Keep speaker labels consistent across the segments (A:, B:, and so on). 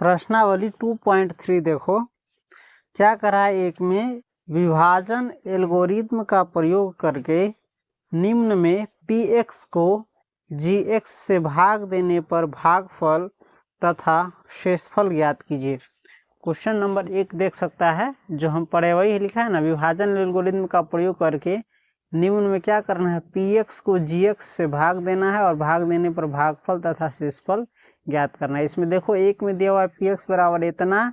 A: प्रश्नावली 2.3 देखो क्या करा है। एक में विभाजन एल्गोरिथम का प्रयोग करके निम्न में px को gx से भाग देने पर भागफल तथा शेषफल ज्ञात कीजिए। क्वेश्चन नंबर 1 देख सकता है, जो हम पढ़े वही लिखा है ना। विभाजन एल्गोरिथम का प्रयोग करके निम्न में क्या करना है, px को gx से भाग देना है और भाग देने पर भागफल तथा शेषफल ज्ञात करना है। इसमें देखो एक में दिया हुआ है px बराबर इतना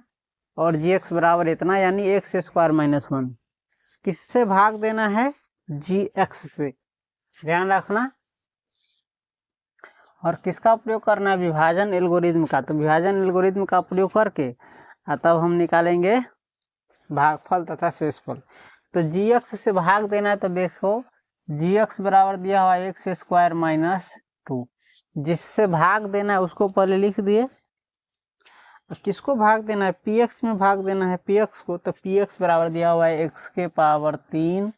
A: और gx बराबर इतना, यानी x स्क्वायर माइनस 1। किससे भाग देना है, gx से, ध्यान रखना। और किसका प्रयोग करना है, विभाजन एल्गोरिथम का। तो विभाजन एल्गोरिथम का प्रयोग करके तब हम निकालेंगे भागफल तथा शेषफल। तो gx से भाग देना है, तो देखो gx बराबर दिया हुआ है x स्क्वायर माइनस 2। जिससे भाग देना है उसको पहले लिख दिए। किसको भाग देना है, px में भाग देना है px को। तो px बराबर दिया हुआ है x के power 3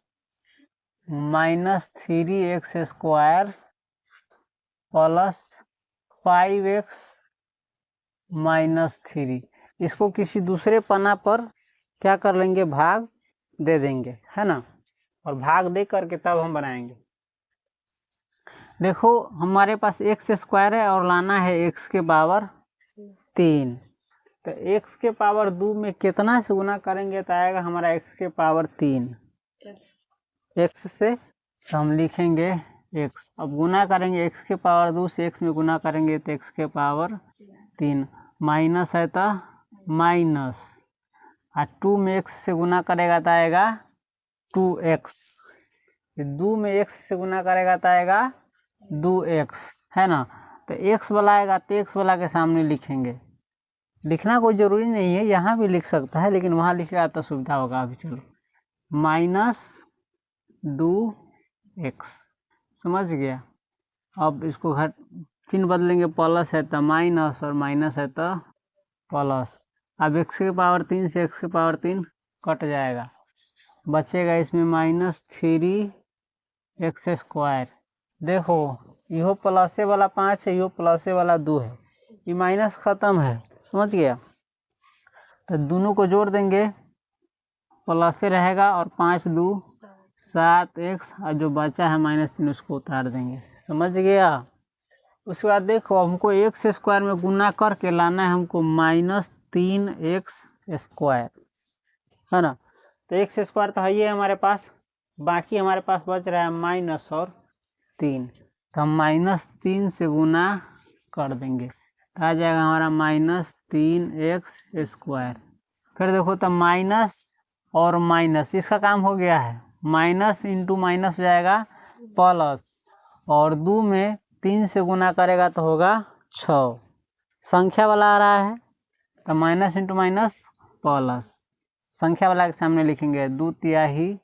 A: minus 3x square plus 5x minus 3। इसको किसी दूसरे पन्ना पर क्या कर लेंगे, भाग दे देंगे, है ना। और भाग दे करके तब हम बनाएंगे। देखो हमारे पास x स्क्वायर है और लाना है x के पावर 3। तो x के पावर 2 में कितना से गुना करेंगे तो आएगा हमारा x के पावर 3 x से। तो हम लिखेंगे x, अब गुना करेंगे x के पावर 2 से x में गुना करेंगे तो x के पावर 3 माइनस है तो माइनस, और 2 में x से गुना करेगा तो आएगा 2x। 2 में x से गुना करेगा तो आएगा 2x, है ना। तो x वाला आएगा तो x वाला के सामने लिखेंगे। लिखना कोई ज़रूरी नहीं है, यहाँ भी लिख सकता है, लेकिन वहाँ लिखेगा तो सुविधा होगा। अभी चलो माइनस 2x, समझ गया। अब इसको घट चिन्ह बदलेंगे, प्लस है तो माइनस और माइनस है तो प्लस। अब x के पावर 3 से x के पावर 3 कट जाएगा, बचेगा इसमें माइनस 3x स्क्वायर। देखो यो प्लसे वाला 5 है, यो प्लसे वाला 2 है, ये माइनस खत्म है, समझ गया। तो दोनों को जोड़ देंगे, प्लस से रहेगा और 5 2 7x, और जो बचा है माइनस 3 उसको उतार देंगे, समझ गया। उसके बाद देखो हमको x स्क्वायर में गुना करके लाना है हमको माइनस 3x स्क्वायर, है ना। तो x स्क्वायर तो है ही है हमारे पास, बाकी हमारे पास बच रहा है माइनस और 3। तो हम माइनस 3 से गुना कर देंगे तो आ जाएगा हमारा माइनस 3x स्क्वायर। फिर देखो तो माइनस और माइनस, इसका काम हो गया है, माइनस इंटू माइनस हो जाएगा प्लस, और 2 में 3 से गुना करेगा तो होगा 6। संख्या वाला आ रहा है तो माइनस इंटू माइनस प्लस, संख्या वाला के सामने लिखेंगे 2 तिहाई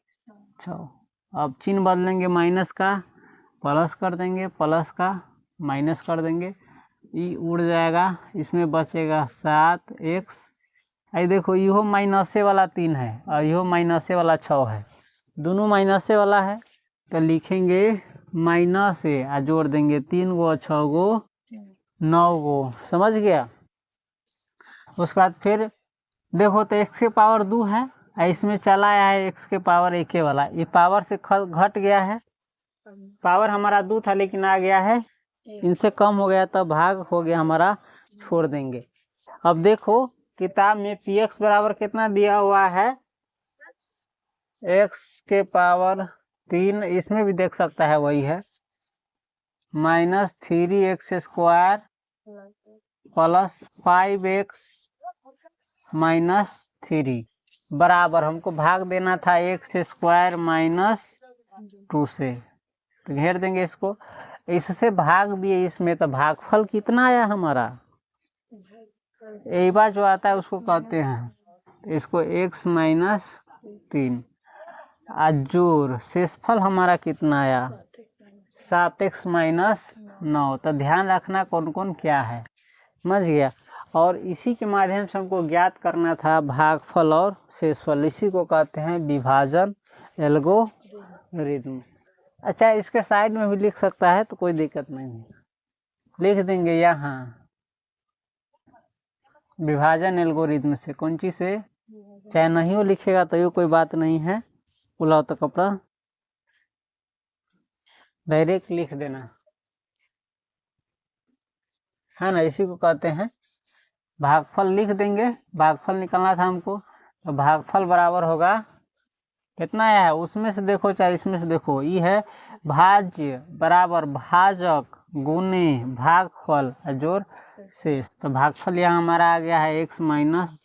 A: 6। अब चिन्ह बदलेंगे, माइनस का प्लस कर देंगे, प्लस का माइनस कर देंगे, ई उड़ जाएगा, इसमें बचेगा 7x। आई देखो यो माइनसे वाला 3 है और यो माइनसे वाला 6 है, दोनों माइनसे वाला है, तो लिखेंगे माइनस ए और जोड़ देंगे 3 गो 6 गो 9 गो, समझ गया। उसके बाद फिर देखो तो x के पावर 2 है, इसमें चला आया है x के पावर 1 वाला, ये पावर से घट गया है। पावर हमारा 2 था लेकिन आ गया है, इनसे कम हो गया तो भाग हो गया हमारा, छोड़ देंगे। अब देखो किताब में px बराबर कितना दिया हुआ है, x के पावर 3, इसमें भी देख सकता है वही है, minus 3x square plus 5x minus 3 बराबर हमको भाग देना था x स्क्वायर माइनस 2 से। तो घेर देंगे इसको, इससे भाग दिए इसमें, तो भागफल कितना आया हमारा, एक बार जो आता है उसको कहते हैं, इसको x माइनस 3 जोड़ शेषफल हमारा कितना आया 7x माइनस 9। तो ध्यान रखना कौन कौन क्या है, समझ गया। और इसी के माध्यम से हमको ज्ञात करना था भागफल और शेषफल, इसी को कहते हैं विभाजन एल्गोरिथम। अच्छा इसके साइड में भी लिख सकता है तो कोई दिक्कत नहीं है, लिख देंगे यहाँ विभाजन एल्गोरिथम से। कौन चीज से? चाहे नहीं हो लिखेगा तो ये कोई बात नहीं है, बुलाओ तो कपड़ा डायरेक्ट लिख देना है ना, इसी को कहते हैं भागफल। लिख देंगे, भागफल निकालना था हमको, तो भागफल बराबर होगा कितना है उसमें से देखो चाहे इसमें से देखो, ये है भाज्य बराबर भाजक गुने भागफल जोड़ शेष। तो भागफल यहाँ हमारा आ गया है x माइनस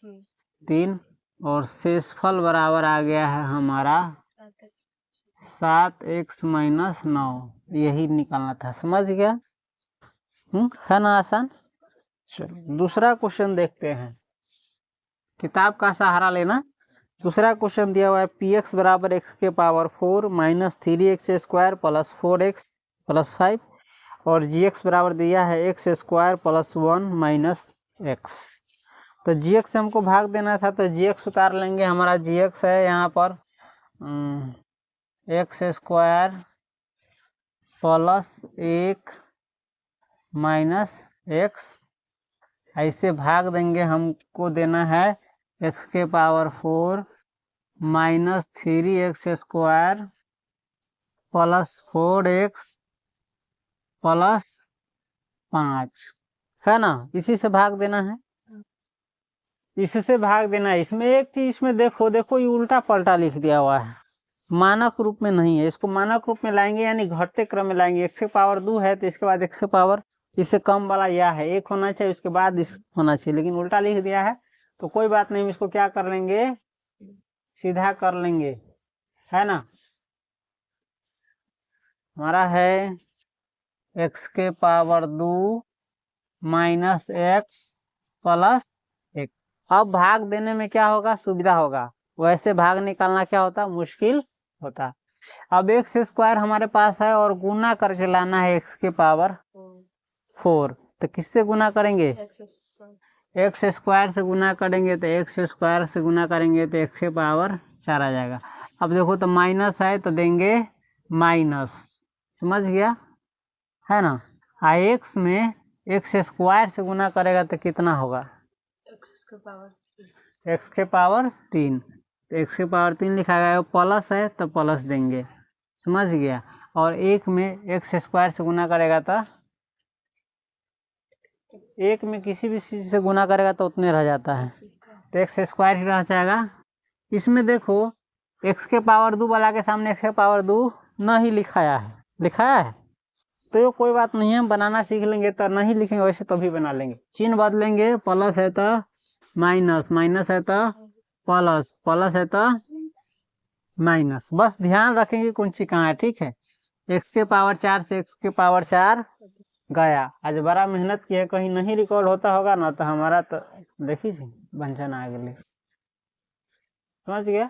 A: 3 और शेषफल बराबर आ गया है हमारा 7x माइनस 9। यही निकालना था, समझ गया? है ना आसान। चलो दूसरा क्वेश्चन देखते हैं, किताब का सहारा लेना। दूसरा क्वेश्चन दिया हुआ है px बराबर x के power 4 minus 3x square plus 4x plus 5 और gx बराबर दिया है x square plus 1 minus x। तो gx से हमको भाग देना था, तो gx उतार लेंगे। हमारा gx है यहाँ पर x square plus 1 minus x, ऐसे भाग देंगे। हमको देना है x के power 4 minus 3x square plus 4x plus 5, है ना। इसी से भाग देना है, इससे भाग देना है। इसमें एक चीज इसमें देखो ये उल्टा पलटा लिख दिया हुआ है, मानक रूप में नहीं है। इसको मानक रूप में लाएंगे यानी घटते क्रम में लाएंगे। x के पावर 2 है तो इसके बाद x के पावर इससे कम वाला यह है 1 होना चाहिए, उसके बाद इस होना चाहिए, लेकिन उल्टा लिख दिया है। तो कोई बात नहीं, इसको क्या कर लेंगे, सीधा कर लेंगे, है ना। हमारा है x के पावर 2 माइनस x प्लस 1। अब भाग देने में क्या होगा, सुविधा होगा। वैसे भाग निकालना क्या होता, मुश्किल होता। अब x स्क्वायर हमारे पास है और गुना करके लाना है x के पावर 4। तो किससे गुना करेंगे, x स्क्वायर से गुना करेंगे। तो x स्क्वायर से गुना करेंगे तो x के पावर 4 आ जाएगा। अब देखो तो माइनस है तो देंगे माइनस, समझ गया, है ना। x में x स्क्वायर से गुना करेगा तो कितना होगा, x के पावर 3। तो x के पावर 3 लिखा गया, प्लस है तो प्लस देंगे, समझ गया। और 1 में x स्क्वायर से गुना करेगा तो 1 में किसी भी चीज से गुना करेगा तो उतने रह जाता है, तो x स्क्वायर ही रह जाएगा। इसमें देखो x के पावर 2 वाला के सामने x के पावर 2 नहीं लिखाया है, तो ये कोई बात नहीं है, बनाना सीख लेंगे तो नहीं लिखेंगे वैसे तो भी बना लेंगे। चिन्ह बदलेंगे, प्लस है तो माइनस, माइनस है तो प्लस, प्लस है तो माइनस। बस ध्यान रखेंगे कुंची कहाँ है, ठीक है। x के पावर 4 से x के पावर 4 गया। आज बड़ा मेहनत की है, कहीं नहीं रिकॉर्ड होता होगा ना तो हमारा तो देखी बंचन आ गए, समझ गया।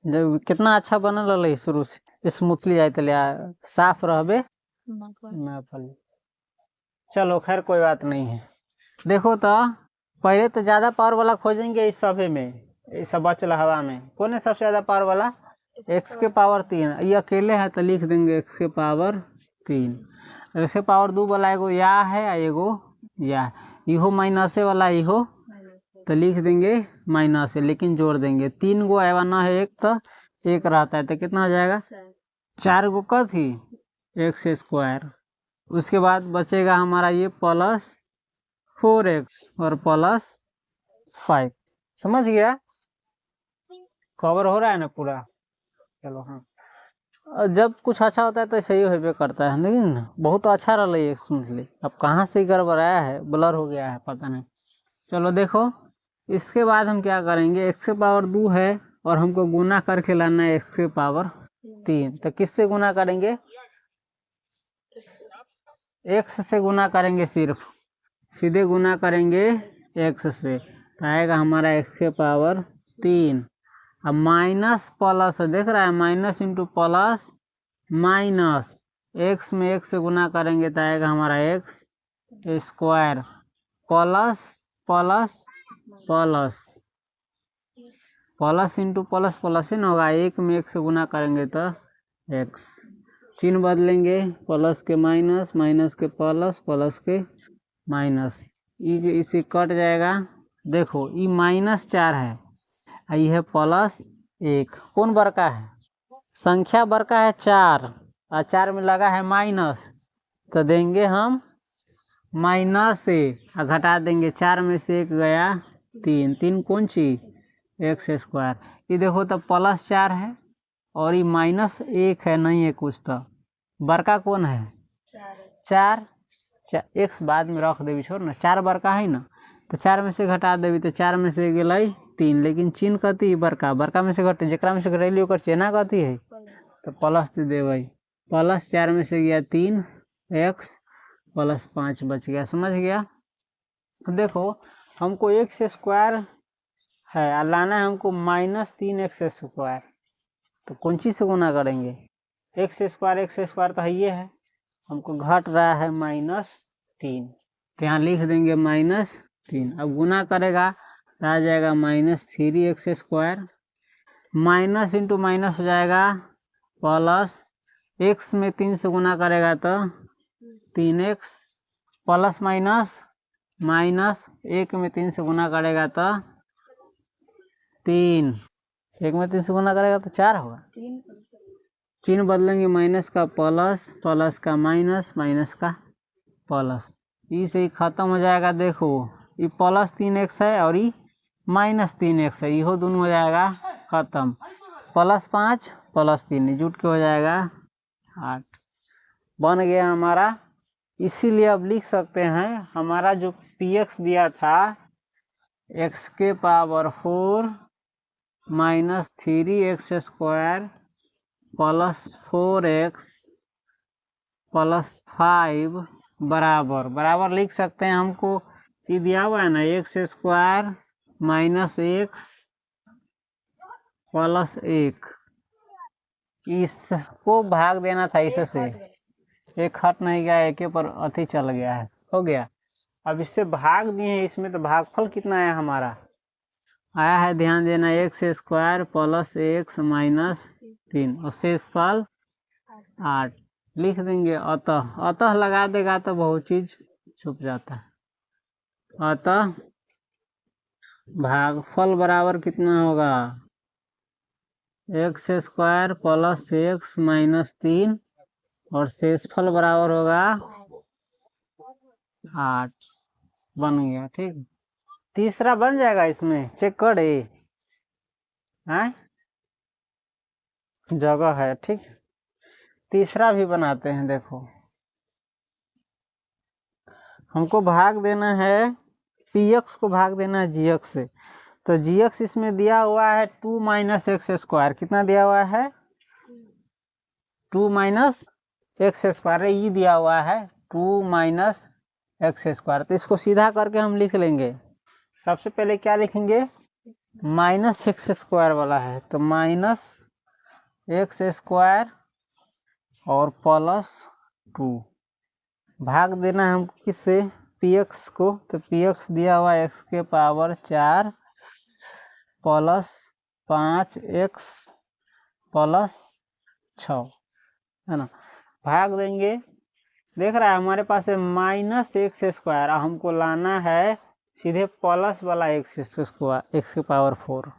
A: जब कितना अच्छा बनल रही शुरू से, स्मूथली जाए तो साफ रहबे। चलो खैर कोई बात नहीं है। देखो तो पहले तो ज्यादा पावर वाला खोजेंगे इस सभे में, इस बचल हवा में कौन है सबसे ज्यादा पावर वाला, x के पावर 3। ये अकेले है तो लिख देंगे x के पावर 3। x के पावर 2 वाला एगो या है, एगो या, इहो माइनसे वाला इहो, तो लिख देंगे माइनस है, लेकिन जोड़ देंगे। 3 गो आवाना है, एक तो 1 रहता है तो कितना हो जाएगा 4 गो का थी x स्क्वायर। उसके बाद बचेगा हमारा ये प्लस 4x और प्लस 5, समझ गया, कवर हो रहा है ना पूरा। चलो हाँ, जब कुछ अच्छा होता है तो सही होबे करता है, लेकिन बहुत अच्छा रहा है स्मूथली। अब कहाँ से गड़बड़ाया है, ब्लर हो गया है पता नहीं। चलो देखो इसके बाद हम क्या करेंगे, x के पावर 2 है और हमको गुना करके लाना है x के पावर 3। तो किससे गुना करेंगे, x से गुना करेंगे, सिर्फ सीधे गुना करेंगे x से, तो आएगा हमारा x के पावर 3। अब माइनस प्लस देख रहा है, minus into plus minus, x में x से गुना करेंगे तो आएगा हमारा x square plus plus plus, plus into plus plus ही ना होगा, 1 में 1 से गुना करेंगे तो x। चिन्ह बदलेंगे, प्लस के माइनस, माइनस के प्लस, प्लस के माइनस। इसे कट जाएगा। देखो ये -4 है, ये है +1। कौन बड़का है? संख्या बड़का है 4, और 4 में लगा है माइनस, तो देंगे हम -1 और घटा देंगे। 4 में से 1 गया 3, 3 कौन चीज? x²। ये देखो तो +4 है और ये -1 है, नहीं है कुछ, तो बड़का कौन है? 4। x बाद में रख देवी, छोड़ ना, 4 बड़का है ना, तो 4 में से घटा देवी, तो 4 में से गई 3, लेकिन चिन्ह कथी बड़का, बड़का में से घटे, जरा में से घटेली ओकर चिन्ह कथी है, तो प्लस दे देवे। +4 में से गया 3, x +5 बच गया। समझ गया? देखो हमको x² है और लाना है हमको -3x², तो कौन चीज से गुना करेंगे? x² तो ये है, हमको घट रहा है -3, तो यहाँ लिख देंगे -3। अब गुना करेगा तो आ जाएगा -3x², माइनस इंटू माइनस हो जाएगा प्लस, x में 3 से गुना करेगा तो 3x, प्लस माइनस माइनस, 1 में 3 से गुना करेगा तो 3, 1 में 3 से गुना करेगा तो 4 होगा। 3 बदलेंगे, माइनस का प्लस, प्लस का माइनस, माइनस का प्लस, इसे ही खत्म हो जाएगा। देखो ये +3x है और ये -3x है, ये दोनों हो जाएगा खत्म। +5 +3 जुट के हो जाएगा 8, बन गया हमारा। इसीलिए अब लिख सकते हैं हमारा जो px दिया था x⁴ -3x² +4x +5 बराबर लिख सकते हैं। हमको ये दिया हुआ है ना, x² -x +1, इसको भाग देना था इससे, एक हट नहीं गया, एक पर अति चल गया है, हो गया। अब इससे भाग दिए हैं, इसमें तो भागफल कितना आया हमारा? आया है, ध्यान देना, x² +x -3 और शेषफल 8 लिख देंगे। अतः लगा देगा तो बहुत चीज छुप जाता है। अतः भागफल बराबर कितना होगा? x² +x -3 और शेषफल बराबर होगा 8, बन गया। ठीक, तीसरा बन जाएगा, इसमें चेक करे हैं, जगह है। ठीक, तीसरा भी बनाते हैं। देखो हमको भाग देना है, px को भाग देना है gx से, तो gx इसमें दिया हुआ है 2 - x², कितना दिया हुआ है? 2 - x², ये दिया हुआ है 2 - x², तो इसको सीधा करके हम लिख लेंगे। सबसे पहले क्या लिखेंगे? -x² वाला है, तो -x² और +2, भाग देना है हमको किससे? px को, तो px दिया हुआ है x⁴ +5x +6, है ना, भाग देंगे। देख रहा है हमारे पास है -x², हमको लाना है सीधे प्लस वाला x⁴।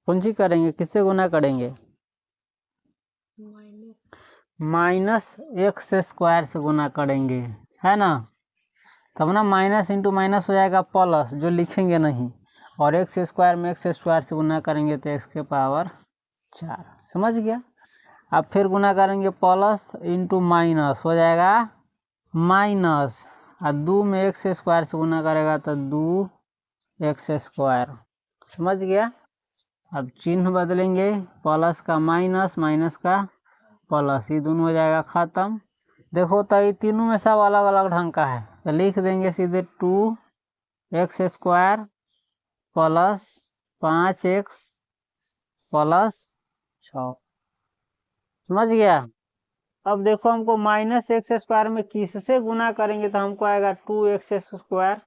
A: कौन सी करेंगे, किससे गुना करेंगे? -x² से गुना करेंगे, है ना, तब ना माइनस इंटू माइनस हो जाएगा प्लस, जो लिखेंगे नहीं, और x² में x² से गुना करेंगे तो x⁴ 4। समझ गया? अब फिर गुना करेंगे, प्लस इंटू माइनस हो जाएगा माइनस, और 2 में x² से गुना करेगा तो 2x²। समझ गया? अब चिन्ह बदलेंगे, प्लस का माइनस, माइनस का प्लस, ये दोनों हो जाएगा खत्म। देखो तो ये तीनों में सब अलग अलग ढंग का है, तो लिख देंगे सीधे 2x² + 5x + 6। समझ गया? अब देखो हमको -x² में किससे गुना करेंगे तो हमको आएगा 2x²।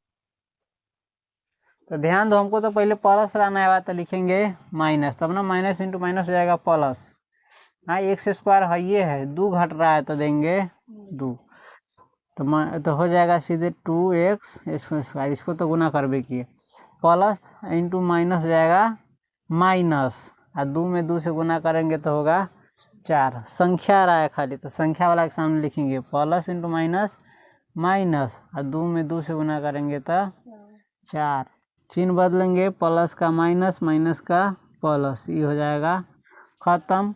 A: तो ध्यान दो, हमको तो पहले प्लस लाना है, तो लिखेंगे माइनस, तब ना माइनस इंटू माइनस हो जाएगा प्लस। हाँ, x² है, ये है, 2 घट रहा है तो देंगे 2, तो हो जाएगा सीधे 2x स्क्वायर, इसको तो गुना करबे किए, प्लस इंटू माइनस जाएगा माइनस, और 2 में 2 से गुना करेंगे तो होगा 4। संख्या आ रहा है खाली, तो संख्या वाला के सामने लिखेंगे प्लस इंटू माइनस माइनस, और 2 में 2 से गुना करेंगे तो 4। चिन्ह बदलेंगे, प्लस का माइनस, माइनस का प्लस, ये हो जाएगा खत्म।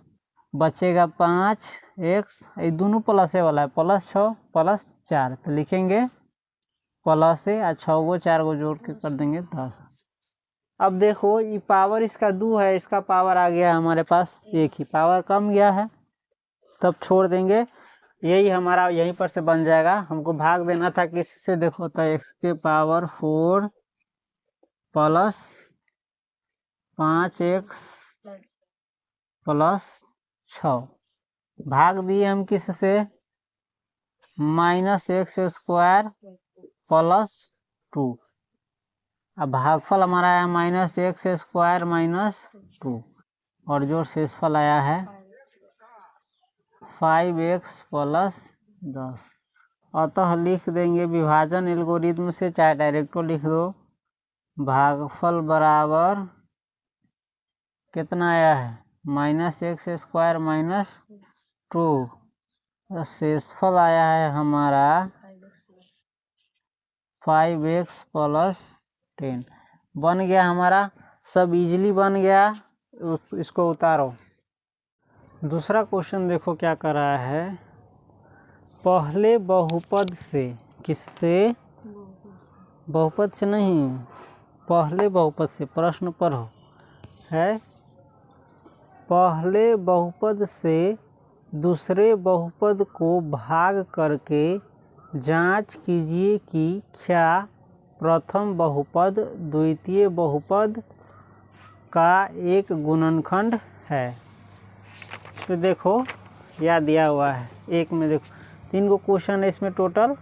A: बचेगा 5x, ये दोनों प्लस वाला है, प्लस 6 प्लस 4, तो लिखेंगे प्लस से 6 को 4 को जोड़ के कर देंगे 10। अब देखो ये पावर इसका 2 है, इसका पावर आ गया हमारे पास 1 ही, पावर कम गया है, तब छोड़ देंगे, यही हमारा यहीं पर से बन जाएगा। हमको भाग देना था किससे, देखो तो x के पावर 4 प्लस 5x प्लस 6, भाग दिए हम किससे, माइनस एक्स स्क्वायर प्लस 2, अब भागफल हमारा आया माइनस एक्स स्क्वायर माइनस 2, और जो शेषफल आया है 5x प्लस 10। अतः लिख देंगे विभाजन एल्गोरिथम से, चाहे डायरेक्टो लिख दो, भागफल बराबर कितना आया है माइनस एक्स स्क्वायर माइनस 2, शेषफल आया है हमारा 5x प्लस 10। बन गया हमारा, सब इजीली बन गया, इसको उतारो। दूसरा क्वेश्चन देखो क्या कर रहा है, पहले बहुपद से, किससे, बहुपद से नहीं, पहले बहुपद से, प्रश्न पर हो है, पहले बहुपद से दूसरे बहुपद को भाग करके जांच कीजिए कि क्या प्रथम बहुपद द्वितीय बहुपद का एक गुणनखंड है। तो देखो यह दिया हुआ है, एक में देखो 3 को क्वेश्चन है इसमें total,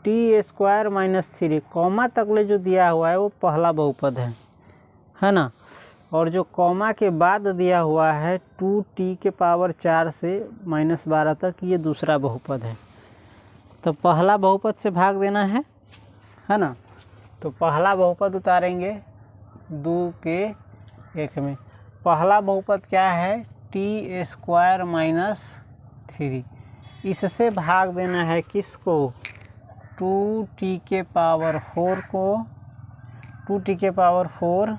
A: T square minus 3, comma तक जो दिया हुआ है वो पहला बहुपद है ना, और जो कॉमा के बाद दिया हुआ है 2t के पावर 4 से माइनस 12 तक, ये दूसरा बहुपद है। तो पहला बहुपद से भाग देना है ना, तो पहला बहुपद उतारेंगे 2 के 1 में, पहला बहुपद क्या है टी स्क्वायर माइनस 3, इससे भाग देना है किसको, 2t के पावर 4 को, 2t के पावर 4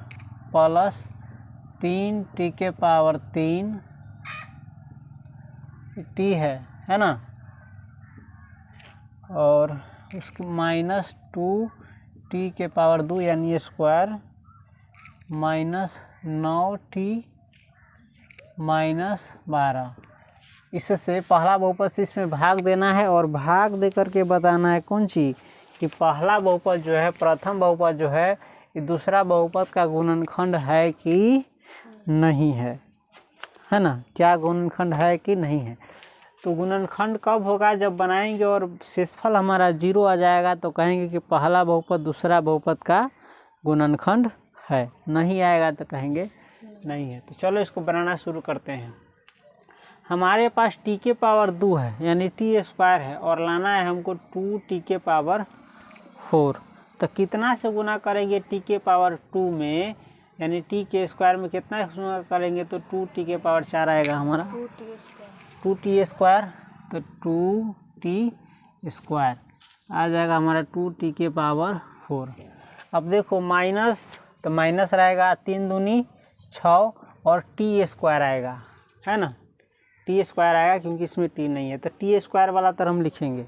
A: प्लस 3t के पावर 3 t है ना, और उसके माइनस 2t के पावर 2 यानी स्क्वायर माइनस 9t माइनस 12, इससे पहला बहुपद से इसमें भाग देना है, और भाग दे करके बताना है कौन चीज़, कि पहला बहुपद जो है, प्रथम बहुपद जो है, ये दूसरा बहुपद का गुणनखंड है कि नहीं है ना, क्या गुणनखंड है कि नहीं है। तो गुणनखंड कब होगा, जब बनाएंगे और शेषफल हमारा 0 आ जाएगा, तो कहेंगे कि पहला बहुपद दूसरा बहुपद का गुणनखंड है, नहीं आएगा तो कहेंगे नहीं है। तो चलो इसको बनाना शुरू करते हैं। हमारे पास t के पावर 2 है यानी टी स्क्वायर है, और लाना है हमको 2t के पावर 4, तो कितना से गुना करेंगे t के पावर 2 में, यानी t के स्क्वायर में कितना गुना करेंगे, तो 2t के पावर 4 आएगा हमारा, 2t स्क्वायर, तो 2t स्क्वायर आ जाएगा हमारा 2t के पावर 4। अब देखो माइनस, तो माइनस रहेगा 3 दूनी 6, और t स्क्वायर आएगा, है ना, टी स्क्वायर आएगा क्योंकि इसमें टी नहीं है, तो टी स्क्वायर वाला तरह हम लिखेंगे,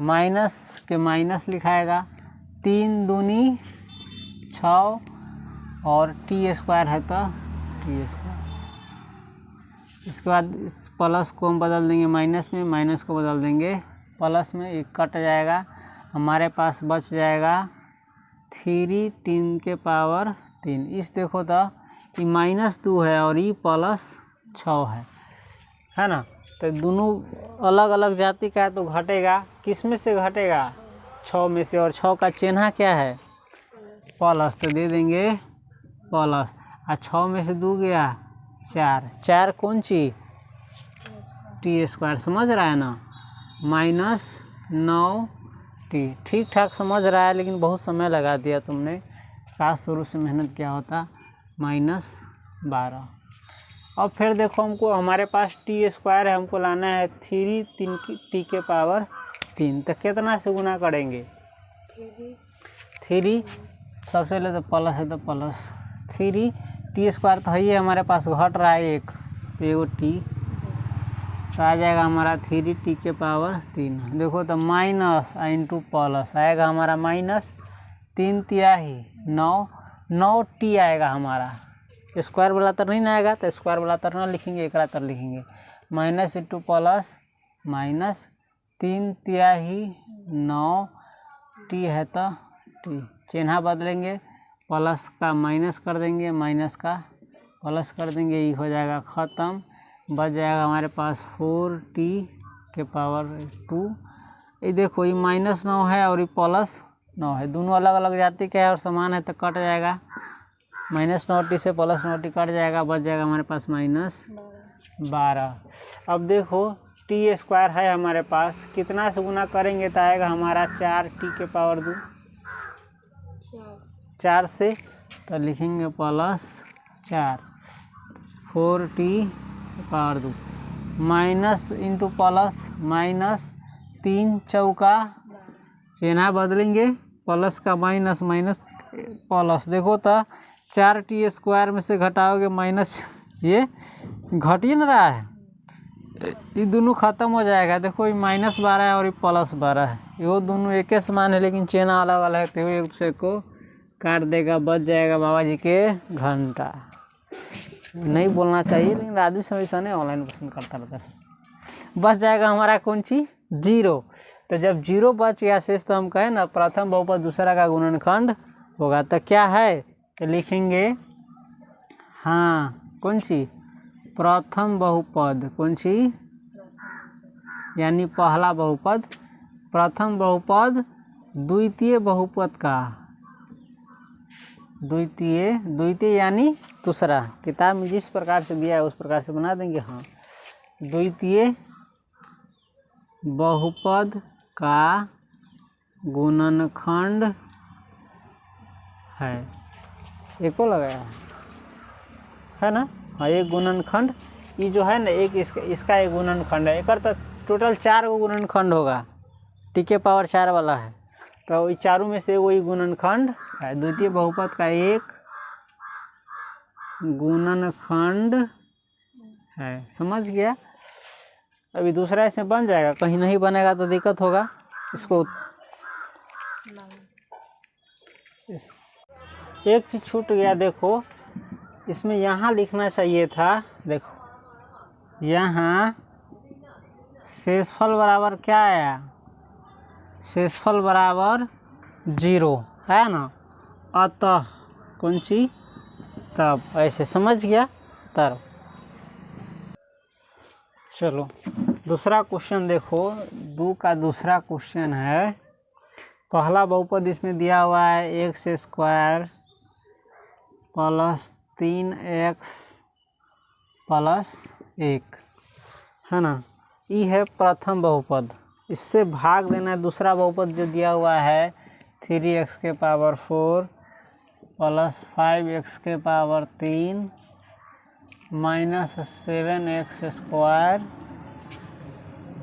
A: माइनस के माइनस लिखाएगा, 3 दूनी 6, और टी स्क्वायर है तो टी स्क्वायर। इसके बाद इस प्लस को हम बदल देंगे माइनस में, माइनस को बदल देंगे प्लस में, एक कट जाएगा, हमारे पास बच जाएगा 3 3 के पावर 3। इस देखो तो ये माइनस 2 है और ये प्लस 6 है ना, तो दोनों अलग अलग जाति का है, तो घटेगा, किस में से घटेगा, 6 में से, और 6 का चिन्ह क्या है प्लस, तो दे देंगे प्लस, और 6 में से 2 गया 4, 4 कौन चीज टी स्क्वायर, समझ रहा है ना, माइनस 9t। ठीक ठाक समझ रहा है, लेकिन बहुत समय लगा दिया तुमने। काश शुरू से मेहनत किया होता। -12। अब फिर देखो, हमको हमारे पास t² है, हमको लाना है 3 t के पावर 3। तो कितना से गुना करेंगे? 3 सबसे पहले तो प्लस है, तो प्लस 3 t² तो है ही हमारे पास, घट रहा है एक, तो एगो t, तो आ जाएगा हमारा 3t के पावर 3। देखो तो माइनस इंटू प्लस आएगा हमारा -3 तिहाई 9t आएगा हमारा। स्क्वायर वाला तर नहीं ना आएगा, तो स्क्वायर वाला तर ना लिखेंगे, एक तर लिखेंगे। माइनस इंटू प्लस -3 तिहाई 9t है, तो t चिन्ह बदलेंगे, प्लस का माइनस कर देंगे, माइनस का प्लस कर देंगे, ये हो जाएगा ख़त्म। बच जाएगा हमारे पास 4t के पावर 2। ये देखो, ये -9 है और ये +9 है, दोनों अलग अलग जाति के है और समान है, तो कट जाएगा। -9t से +9t कट जाएगा, बच जाएगा हमारे पास -12। अब देखो, t² है हमारे पास, कितना से गुना करेंगे तो आएगा हमारा 4t के पावर 2। 4 से तो लिखेंगे +4, 4t power 2, minus into plus, -3 चौका, चिन्ह बदलेंगे, प्लस का माइनस, माइनस प्लस। देखो तो 4t² में से घटाओगे माइनस, ये घट ही नहीं रहा है, ये दोनों ख़त्म हो जाएगा। देखो, ये -12 है और ये +12 है, ये दोनों एक ही समान है, लेकिन चिन्ह अलग अलग है, तो एक दूसरे को काट देगा। बच जाएगा बाबा जी के घंटा। नहीं बोलना चाहिए, लेकिन आदमी सब ऐसा नहीं ऑनलाइन पसंद करता रहता है। बच जाएगा हमारा कौन चीज़? 0। तो जब 0 बच गया शेष, तो हम कहें ना प्रथम बहुपद दूसरा का गुणनखंड होगा। तो क्या है, तो लिखेंगे, हाँ, कौन सी? प्रथम बहुपद। कौन सी? यानी पहला बहुपद, प्रथम बहुपद द्वितीय बहुपद का, द्वितीय यानी दूसरा। किताब में जिस प्रकार से दिया है उस प्रकार से बना देंगे। हाँ, द्वितीय बहुपद का गुणनखंड है। एको लगाया है ना? हाँ, एक गुणनखंड, ये जो है ना, एक इसका एक गुणनखंड है। एक तो टोटल 4 गो गुणनखंड होगा, t के पावर 4 वाला है, तो ये चारों में से वही गुणनखंड है। द्वितीय बहुपद का एक गुणनखंड है। समझ गया? अभी दूसरा इसमें बन जाएगा, कहीं नहीं बनेगा तो दिक्कत होगा। इसको एक चीज़ छूट गया, देखो, इसमें यहाँ लिखना चाहिए था। देखो, यहाँ शेषफल बराबर क्या आया? शेषफल बराबर 0 है ना। अतः कौन सी? तब। ऐसे समझ गया? तब चलो दूसरा क्वेश्चन देखो, 2 का दूसरा क्वेश्चन है। पहला बहुपद इसमें दिया हुआ है x² + 3x + 1 है ना। ये है प्रथम बहुपद, इससे भाग देना है। दूसरा बहुपद जो दिया हुआ है 3x के पावर 4 + 5x के पावर 3 -7x²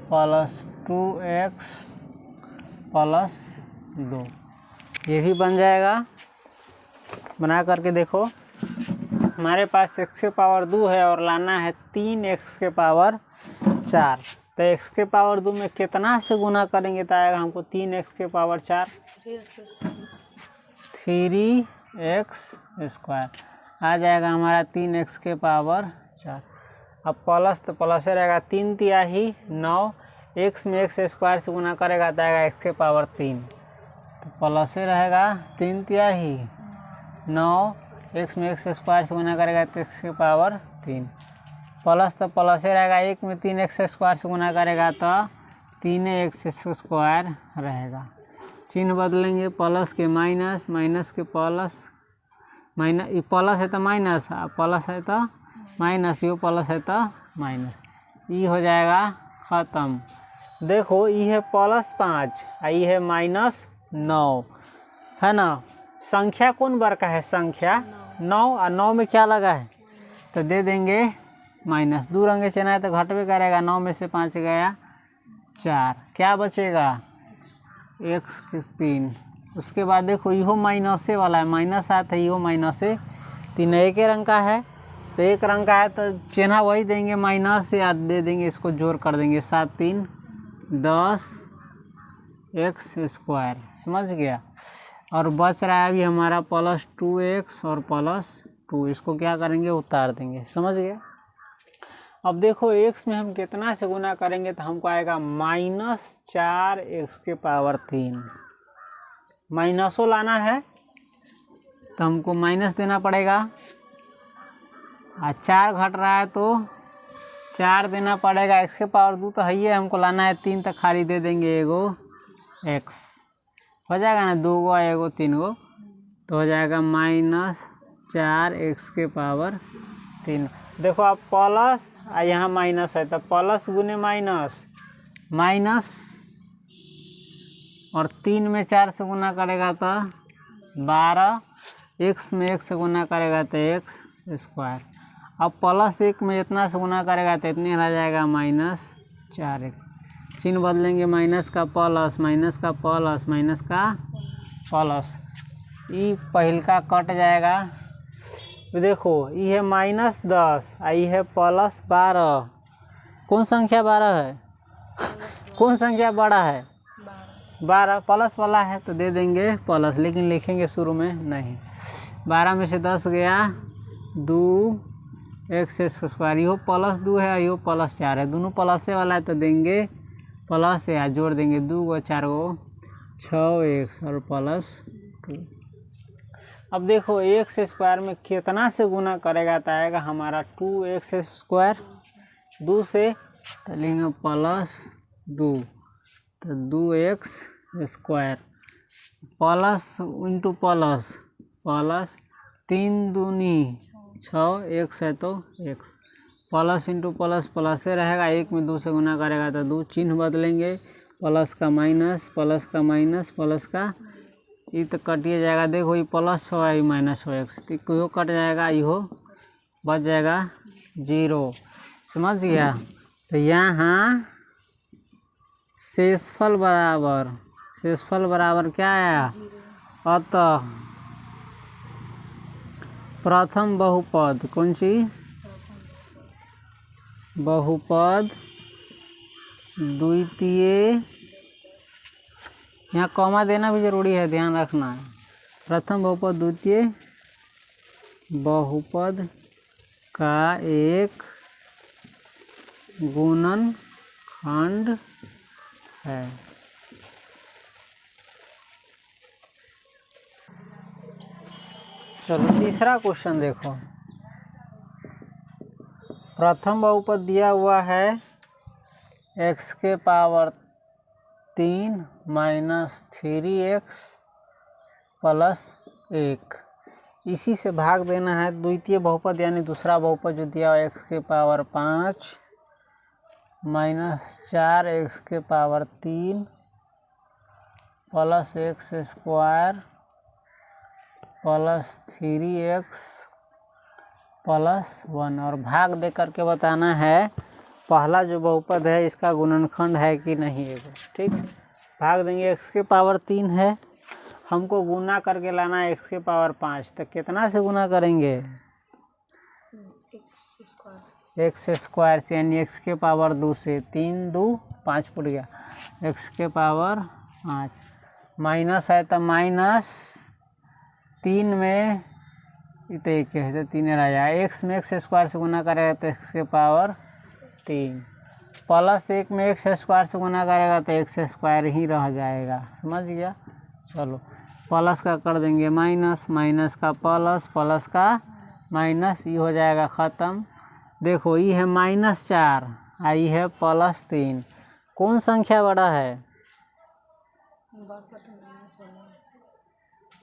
A: + 2x + 2, ये भी बन जाएगा। बना करके देखो, हमारे पास x के पावर 2 है और लाना है 3x के पावर 4। तो x के पावर 2 में कितना से गुना करेंगे तो आएगा हमको 3x के पावर 4, 3x² आ जाएगा हमारा 3x के पावर 4। अब प्लस तो प्लस रहेगा, 3 तिहाई 9, x में x² से गुना करेगा तो आएगा x के पावर 3, तो प्लस रहेगा 3 तिहाई 9, x में x² से गुना करेगा तो x के पावर 3, प्लस तो प्लस रहेगा, 1 में 3x² से गुना करेगा तो 3x² रहेगा। चिन्ह बदलेंगे, प्लस के माइनस, माइनस के प्लस, माइनस, ये प्लस है तो माइनस, प्लस है तो माइनस, ये प्लस है तो माइनस, ये हो जाएगा ख़त्म। देखो ये है +5 और ये है -9 है ना। संख्या कौन बार का है, संख्या 9 और 9 में क्या लगा है तो दे देंगे माइनस। दूर अंगे चना है तो घटवे करेगा, 9 में से 5 गया 4, क्या बचेगा x3। उसके बाद देखो यो माइनसे वाला है, माइनस आता है, यो माइनसे 3 एक ही रंग का है तो एक रंग का है तो चिन्ह वही देंगे माइनस या दे देंगे, इसको जोड़ कर देंगे 7 3 10 x², समझ गया। और बच रहा है अभी हमारा +2x और +2, इसको क्या करेंगे उतार देंगे, समझ गया। अब देखो x में हम कितना से गुना करेंगे तो हमको आएगा -4x⁻3। माइनसो लाना है तो हमको माइनस देना पड़ेगा, और 4 घट रहा है तो 4 देना पड़ेगा। x⁻2 तो है ही, हमको लाना है 3 तो खाली दे देंगे एगो x, हो जाएगा ना 2 गो एगो 3 गो, तो हो जाएगा -4x⁻3। देखो अब प्लस यहाँ माइनस है तो प्लस गुने माइनस, माइनस और 3 में 4 से गुना करेगा तो 12, x में 1 से गुना करेगा तो x²। अब +1 में इतना से गुना करेगा तो इतने रह जाएगा -4x। चिन्ह बदलेंगे, माइनस का प्लस, माइनस का प्लस, माइनस का प्लस, ये पहल का कट जाएगा। तो देखो ये है -10 और ये है +12, कौन संख्या 12 है कौन संख्या बड़ा है 12, प्लस वाला है तो दे देंगे प्लस, लेकिन लिखेंगे शुरू में नहीं। 12 में से 10 गया 2x², यो +2 है यो +4 है, दोनों प्लस वाला है तो देंगे प्लस या जोड़ देंगे 2 गो 4 गो 6x और +2। अब देखो x² में कितना से गुना करेगा तो आएगा हमारा 2x², 2 से तो लेंगे +2 तो 2x² plus into plus, plus 3 दूनी 6, x है तो x, plus into plus plus से रहेगा, 1 में 2 से गुना करेगा तो 2, चिन्ह बदलेंगे, प्लस का माइनस, प्लस का माइनस, प्लस का ये तो कटिए जाएगा। देखो ये +6 है ये -6x, तो यो कट जाएगा, यो बच जाएगा 0, समझ गया। तो यहाँ शेषफल बराबर क्या आया, अतः प्रथम बहुपद, कौन सी बहुपद द्वितीय, यहाँ कॉमा देना भी जरूरी है, ध्यान रखना। प्रथम बहुपद द्वितीय बहुपद का एक गुणनखंड है। चलो तीसरा क्वेश्चन देखो। प्रथम बहुपद दिया हुआ है x⁻3 -3x + 1, इसी से भाग देना है द्वितीय बहुपद यानी दूसरा बहुपद जो दिया हुआ x⁻5 -4x⁻3 + x² +3x + 1, और भाग दे करके बताना है पहला जो बहुपद है इसका गुणनखंड है कि नहीं है। ठीक, भाग देंगे, x⁻3 है, हमको गुना करके लाना है x⁻5, तो कितना से गुना करेंगे x² से, यानी x⁻2 से, 3 2 5 फुट गया, x⁻5 माइनस है तो -3 में तो एक है तो 3 रह जाएगा, x में x² से गुना करेगा तो x⁻3, +1 में x² से गुना करेगा तो x² ही रह जाएगा, समझ गया। चलो प्लस का कर देंगे माइनस, माइनस का प्लस, प्लस का माइनस, ये हो जाएगा ख़त्म। देखो ये है -4 और ये है +3, कौन संख्या बड़ा है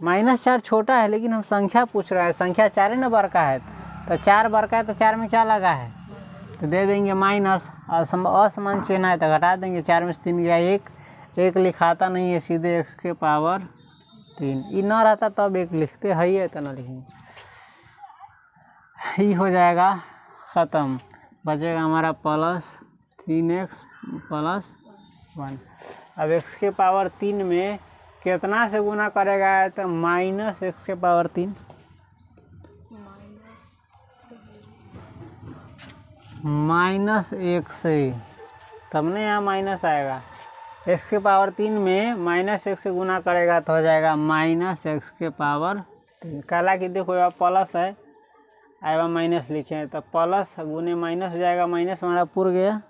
A: -4 छोटा है, लेकिन हम संख्या पूछ रहे हैं, संख्या 4 है ना बड़का है, तो 4 बड़का है तो 4 में क्या लगा है तो दे देंगे माइनस, असमान चिन्ह है तो घटा देंगे, 4 में से 3 गया 1 लिखाता नहीं है, सीधे x के पावर 3। ये ना रहता तब 1 लिखते है तो ना लिखेंगे। ये हो जाएगा ख़त्म, बचेगा हमारा प्लस 3x प्लस 1। अब x के पावर 3 में कितना से गुना करेगा तो माइनस x के पावर 3, माइनस 1 से, तब ना यहाँ माइनस आएगा। x के पावर 3 में माइनस 1 से गुना करेगा तो हो जाएगा माइनस x के पावर 3। काला कि देखो यहाँ प्लस है, आएगा माइनस लिखे हैं तो प्लस गुने माइनस हो जाएगा, माइनस हमारा पूर गया।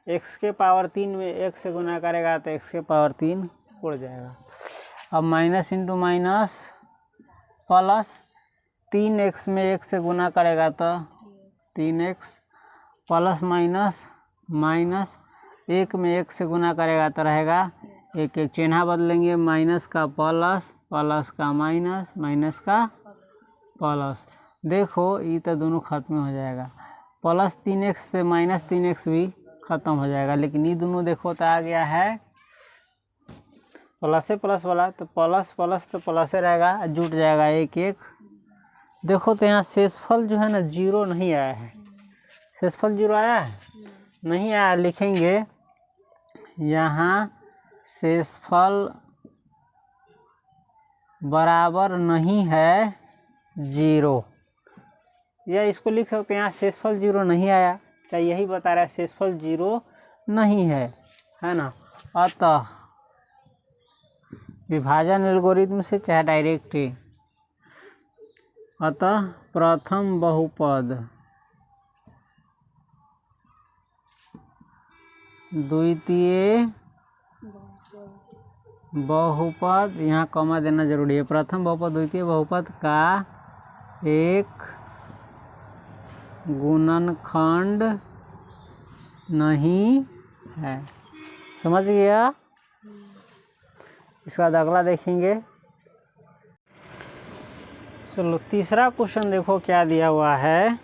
A: x के पावर 3 में 1 से गुना करेगा तो x के पावर 3 उड़ जाएगा। अब minus into minus plus 3x में 1 से गुना करेगा तो 3x प्लस माइनस माइनस 1 में 1 से गुना करेगा तो रहेगा 1, चिन्ह बदलेंगे, माइनस का प्लस, प्लस का माइनस, माइनस का प्लस। देखो ये तो दोनों खत्म हो जाएगा, प्लस 3x से माइनस 3x भी ख़त्म हो जाएगा, लेकिन ये दोनों देखो तो आ गया है प्लस से प्लस वाला, तो प्लस प्लस तो प्लस ही रहेगा, जुट जाएगा 1 1। देखो तो यहाँ शेषफल जो है ना 0 नहीं आया है, शेषफल 0 आया है नहीं आया, लिखेंगे यहाँ शेषफल बराबर नहीं है 0, या इसको लिख सकते हैं यहाँ शेषफल 0 नहीं आया, क्या यही बता रहा है शेषफल 0 नहीं है ना। अतः विभाजन एल्गोरिथम से चाहे डायरेक्ट ही, अतः प्रथम बहुपद द्वितीय बहुपद, यहाँ कॉमा देना जरूरी है, प्रथम बहुपद द्वितीय बहुपद का एक गुणनखंड नहीं है। समझ गया? इसके बाद अगला देखेंगे। चलो तीसरा क्वेश्चन देखो क्या दिया हुआ है।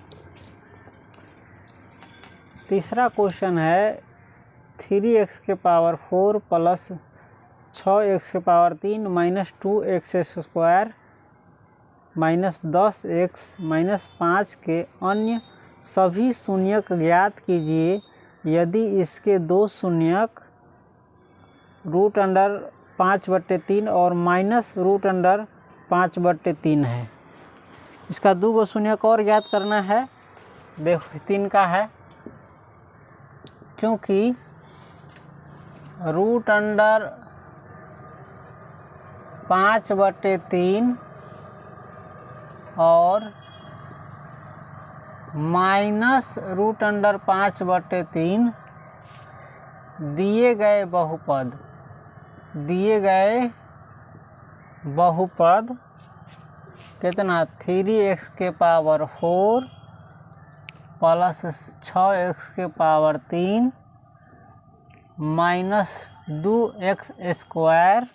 A: तीसरा क्वेश्चन है 3x के पावर 4 प्लस 6x के power 3 minus 2x square minus 10x minus 5 के अन्य सभी शून्यक ज्ञात कीजिए यदि इसके दो शून्यक √5/3 और माइनस √5/3 है। इसका 2 शून्यक और ज्ञात करना है। देखो 3 का है, क्योंकि √5/3 और माइनस √5/3 दिए गए बहुपद कितना 3x के पावर 4 प्लस 6x के power 3 minus 2x square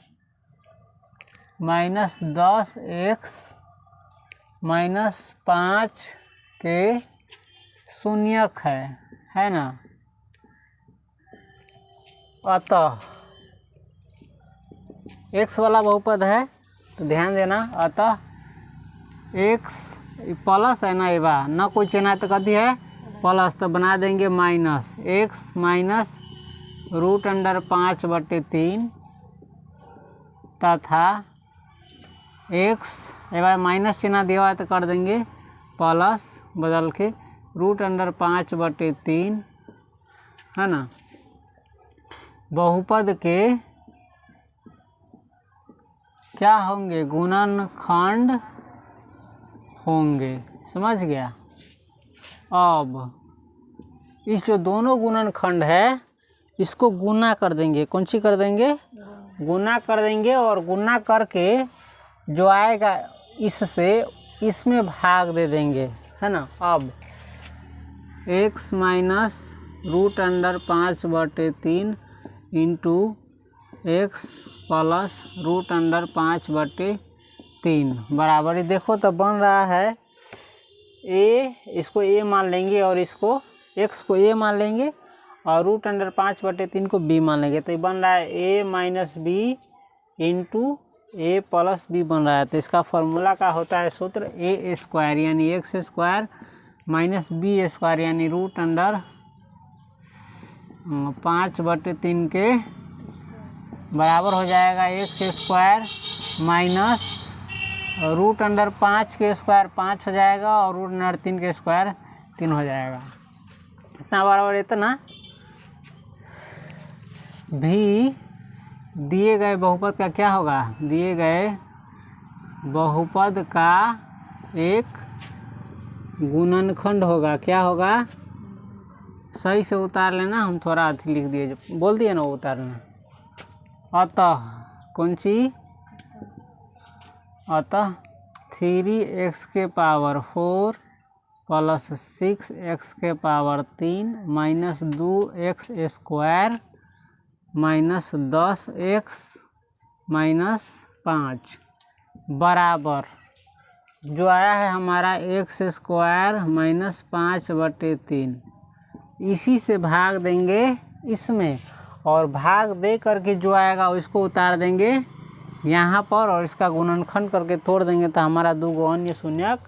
A: minus 10x minus 5 के शून्यक है ना। अतः x वाला बहुपद है तो ध्यान देना, अतः x प्लस है ना, ये बा ना कोई चिन्ह तो कथी है प्लस, तो बना देंगे माइनस x माइनस √5/3 तथा x ये बार माइनस चिन्ह दिया हुआ तो कर देंगे प्लस बदल के √5/3 है ना। बहुपद के क्या होंगे गुणनखंड होंगे। समझ गया? अब इस जो दोनों गुणनखंड है इसको गुना कर देंगे, कौन सी कर देंगे गुना कर देंगे, और गुना करके जो आएगा इससे इसमें भाग दे देंगे है ना। अब x minus √5/3 into x plus √5/3 बराबर ही देखो तो बन रहा है a, इसको a मान लेंगे और इसको एक्स को ए मान लेंगे और √5/3 को बी मान लेंगे। तो ये बन रहा है ए माइनस बी इंटू ए प्लस बी बन रहा है। तो इसका फॉर्मूला का होता है सूत्र ए स्क्वायर यानी X square minus B square यानी √5/3 के बराबर हो जाएगा एक्स स्क्वायर माइनस √5 के स्क्वायर 5 हो जाएगा और √3 के स्क्वायर 3 हो जाएगा। इतना बराबर इतना भी दिए गए बहुपद का क्या होगा, दिए गए बहुपद का एक गुणनखंड होगा। क्या होगा, सही से उतार लेना, हम थोड़ा अधिक लिख दिए, बोल दिए ना उतारना। अतः कौन सी, अतः 3x⁴ plus 6x⁴ minus 2x² minus 10x minus 5 बराबर जो आया है हमारा x² माइनस 5/3। इसी से भाग देंगे इसमें और भाग दे करके जो आएगा उसको उतार देंगे यहाँ पर और इसका गुणनखंड करके तोड़ देंगे तो हमारा 2 अन्य शून्यक